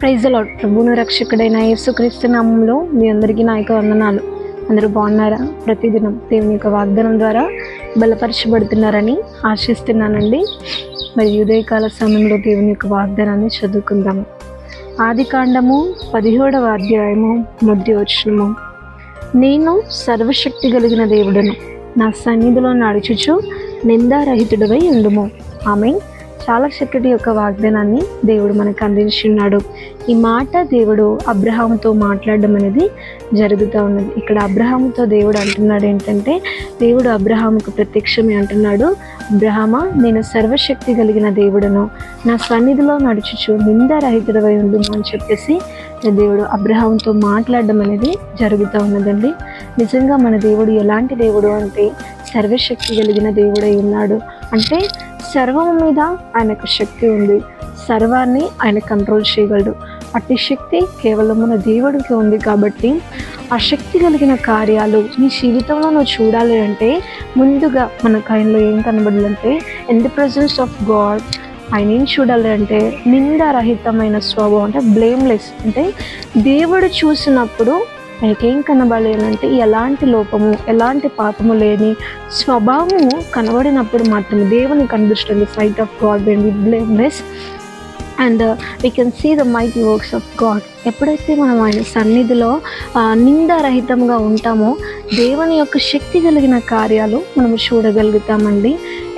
Praise the lord. ప్రభువును రక్షకుడైన యేసుక్రీస్తు నామములో మీ అందరికీ నా యొక్క వందనాలు. అందరూ బాగున్నారా? ప్రతిదినం దేవుని యొక్క వాగ్దానం ద్వారా బలపరచబడుతున్నారని ఆశిస్తున్నానండి. మరి ఉదయకాల సమయంలో దేవుని యొక్క వాగ్దానాన్ని చదువుకుందాము. ఆదికాండము 17వ అధ్యాయము 1వ వచనము. నేను సర్వశక్తి కలిగిన దేవుడను, నా సన్నిధిలో నడుచుచు నిందారహితుడవై ఉండుము. ఆమేన్. చాలా చక్కటి యొక్క వాగ్దానాన్ని దేవుడు మనకు అందించున్నాడు. ఈ మాట దేవుడు అబ్రహాముతో మాట్లాడడం అనేది జరుగుతూ ఉన్నది. ఇక్కడ అబ్రహాముతో దేవుడు అంటున్నాడు ఏంటంటే, దేవుడు అబ్రహాముకు ప్రత్యక్షమే అంటున్నాడు, అబ్రహామా, నేను సర్వశక్తి కలిగిన దేవుడను, నా సన్నిధిలో నడుచుచు నిందారహితుడవై ఉండుము అని చెప్పేసి దేవుడు అబ్రహాముతో మాట్లాడడం అనేది జరుగుతూ ఉన్నదండి. నిజంగా మన దేవుడు ఎలాంటి దేవుడు అంటే సర్వశక్తి కలిగిన దేవుడై ఉన్నాడు. అంటే సర్వం మీద ఆయనకు శక్తి ఉంది, సర్వాన్ని ఆయన కంట్రోల్ చేయగలడు. అట్టి శక్తి కేవలం మన దేవుడికి ఉంది. కాబట్టి ఆ శక్తి కలిగిన కార్యాలు నీ జీవితంలో నువ్వు చూడాలి అంటే ముందుగా మనకు ఆయనలో ఏం కనబడాలంటే, in the presence of God ఆయన ఏం చూడాలి అంటే నిందారహితమైన స్వభావం, అంటే బ్లేమ్లెస్. అంటే దేవుడు చూసినప్పుడు ఆయనకేం కనబడాలి అంటే ఎలాంటి లోపము, ఎలాంటి పాపము లేని స్వభావము కనబడినప్పుడు మాత్రమే దేవుని కనిపిస్తుంది. Sight of God when we blameless and we can see the mighty works of God. ఎప్పుడైతే మనం ఆయన సన్నిధిలో నిందారహితంగా ఉంటామో దేవుని యొక్క శక్తి కలిగిన కార్యాలు మనము చూడగలుగుతామండి.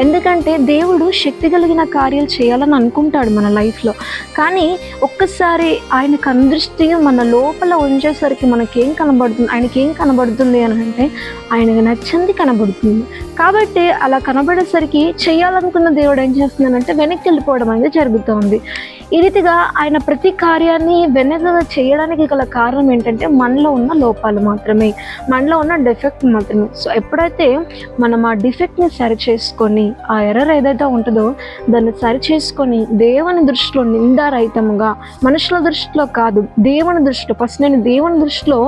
ఎందుకంటే దేవుడు శక్తి కలిగిన కార్యాలు చేయాలని అనుకుంటాడు మన లైఫ్లో. కానీ ఒక్కసారి ఆయన కనుదృష్టి మన లోపల ఉంచేసరికి మనకేం కనబడుతుంది, ఆయనకి ఏం కనబడుతుంది అని అంటే ఆయనకు నచ్చింది కనబడుతుంది. కాబట్టి అలా కనబడేసరికి చేయాలనుకున్న దేవుడు ఏం చేస్తున్నాడంటే వెనక్కి వెళ్ళిపోవడం అనేది జరుగుతుంది. ఈ రీతిగా ఆయన ప్రతి కార్యాన్ని వెనక చేయడానికి గల కారణం ఏంటంటే మనలో ఉన్న లోపాలు మాత్రమే, మనలో ఉన్న డిఫెక్ట్ మాత్రమే. సో ఎప్పుడైతే మనం ఆ డిఫెక్ట్ని సరి చేసుకొని, ఆ ఎర్రర్ ఏదైతే ఉంటుందో దాన్ని సరి చేసుకొని దేవుని దృష్టిలో నిందారహితంగా, మనుషుల దృష్టిలో కాదు దేవుని దృష్టిలో, ఫస్ట్ నేను దేవుని దృష్టిలో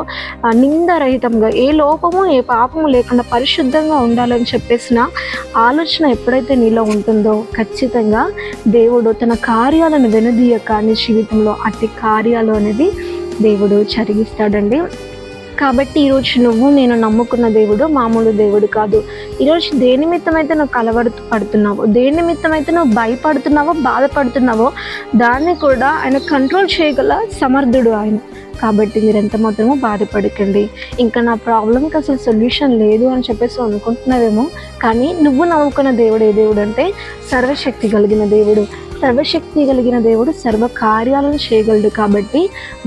నిందారహితంగా, ఏ లోపము ఏ పాపము లేకుండా పరిశుద్ధంగా ఉండాలని చెప్పేసిన ఆలోచన ఎప్పుడైతే నీలో ఉంటుందో ఖచ్చితంగా దేవుడు తన కార్యాలను వెనుదీయక నీ జీవితంలో అట్టి కార్యాలు అనేది దేవుడు జరిగిస్తాడండి. కాబట్టి ఈరోజు నువ్వు నేను నమ్ముకున్న దేవుడు మామూలు దేవుడు కాదు. ఈరోజు దేని నిమిత్తమైతే నువ్వు పడుతున్నావో, దేని నిమిత్తమైతే నువ్వు భయపడుతున్నావో, బాధపడుతున్నావో దాన్ని కూడా ఆయన కంట్రోల్ చేయగల సమర్థుడు ఆయన. కాబట్టి మీరు ఎంత మాత్రమో బాధపడకండి. ఇంకా నా ప్రాబ్లంకి అసలు సొల్యూషన్ లేదు అని చెప్పేసి అనుకుంటున్నావేమో, కానీ నువ్వు నమ్ముకున్న దేవుడు ఏ దేవుడు అంటే సర్వశక్తి కలిగిన దేవుడు. సర్వశక్తి కలిగిన దేవుడు సర్వ కార్యాలను చేయగలడు. కాబట్టి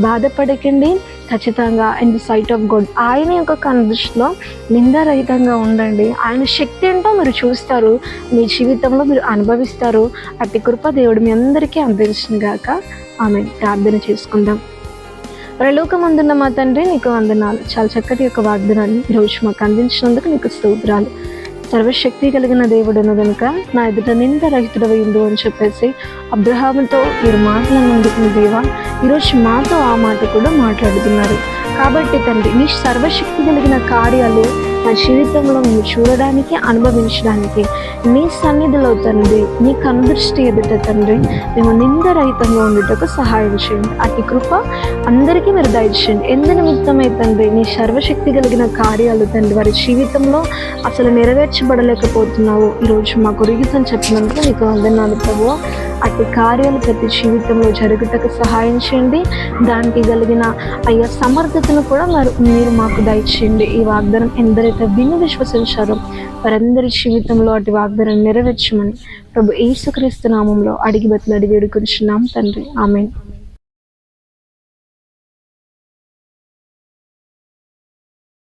బాధపడకండి. ఖచ్చితంగా in the sight of God ఆయన యొక్క కనుదృష్టిలో నిందారహితంగా ఉండండి. ఆయన శక్తి ఏంటో మీరు చూస్తారు, మీ జీవితంలో మీరు అనుభవిస్తారు. అట్టి కృప దేవుడు మీ అందరికీ అందించిన గాక. ఆమేన్. ప్రార్థన చేసుకుందాం. పరలోకమందున్న మా తండ్రి, నీకు వందనాలు. చాలా చక్కటి యొక్క వాగ్దానాన్ని ఈరోజు మాకు అందించినందుకు నీకు స్తోత్రాలు. సర్వశక్తి కలిగిన దేవుడును కనుక నా ఎదుట నిందారహితుడవై ఉండు అని చెప్పేసి అబ్రహాముతో మీరు మాట్లాడినందుకు దేవా, ఈరోజు మాతో ఆ మాట కూడా మాట్లాడుతున్నారు. కాబట్టి తండ్రి, నీ సర్వశక్తి కలిగిన కార్యాలు మా జీవితంలో మేము చూడడానికి, అనుభవించడానికి నీ సన్నిధిలో తండ్రి, నీ కనుదృష్టి ఎదుట తండ్రి మేము నిందరహితంగా ఉండేటకు సహాయం చేయండి. అతి కృప అందరికీ మీరు దయచేయండి. ఎందు నిమిత్తమై తండ్రి నీ సర్వశక్తి కలిగిన కార్యాలు తండ్రి వారి జీవితంలో అసలు నెరవేర్చబడలేకపోతున్నావు, ఈరోజు మాకు రీజన్ చెప్పినందుకు నీకు వందనాలు ప్రభువా. అట్టి కార్యాలు ప్రతి జీవితంలో జరుగుటకు సహాయం చేయండి. దానికి కలిగిన అయ్యా సమర్థతను కూడా మీరు మాకు దయచేయండి. ఈ వాగ్దానం ఎందరైతే విని విశ్వసించారో వారందరి జీవితంలో అటు వాగ్దానం నెరవేర్చమని ప్రభు యేసుక్రీస్తు నామంలో అడిగి వేడుకొంచున్నాం తండ్రి. ఆమేన్.